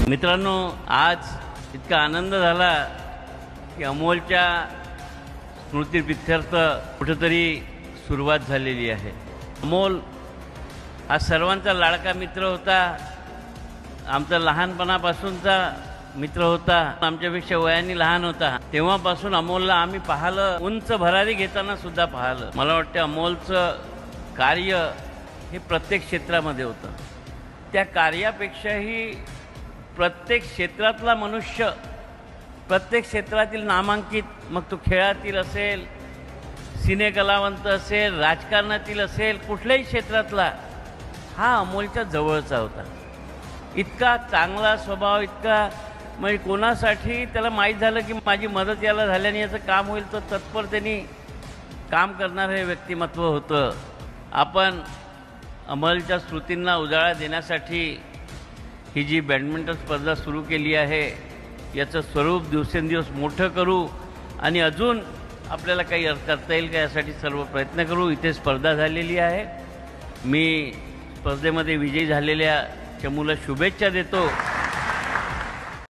मित्रांनो, आज इतका आनंद झाला की अमोलच्या स्मृतिप्रित्यर्थ कुठेतरी सुरुवात झालेली आहे। अमोल हा सर्वांचा लाडका मित्र होता, आमचा लहानपणापासूनचा मित्र होता, आमच्यापेक्षा वयाने लहान होता। तेव्हापासून अमोलला आम्ही पाहिलं, उंच भरारी घेताना सुद्धा पाहिलं। मला वाटतं अमोलचं कार्य हे प्रत्येक क्षेत्रामध्ये होतं। त्या कार्यापेक्षाही प्रत्येक क्षेत्रातला मनुष्य, प्रत्येक क्षेत्रातील नामांकित, मग तो खेळातील असेल, सिनेकलावंत असेल, राजकारणातील असेल, कुठल्याही क्षेत्रातला, हा अमोलच्या जवळचा होता। इतका चांगला स्वभाव, इतका म्हणजे कोणासाठी त्याला माहीत झालं की माझी मदत याला झाल्याने याचं काम होईल, तर तत्परतेने काम करणारं हे व्यक्तिमत्व होतं। आपण अमोलच्या स्मृतींना उजाळा देण्यासाठी ही जी बॅडमिंटन स्पर्धा सुरू केली आहे, याचं स्वरूप दिवसेंदिवस मोठं करू आणि अजून आपल्याला काही करता येईल का यासाठी सर्व प्रयत्न करू। इथे स्पर्धा झालेली आहे। मी स्पर्धेमध्ये विजयी झालेल्या चमूला शुभेच्छा देतो।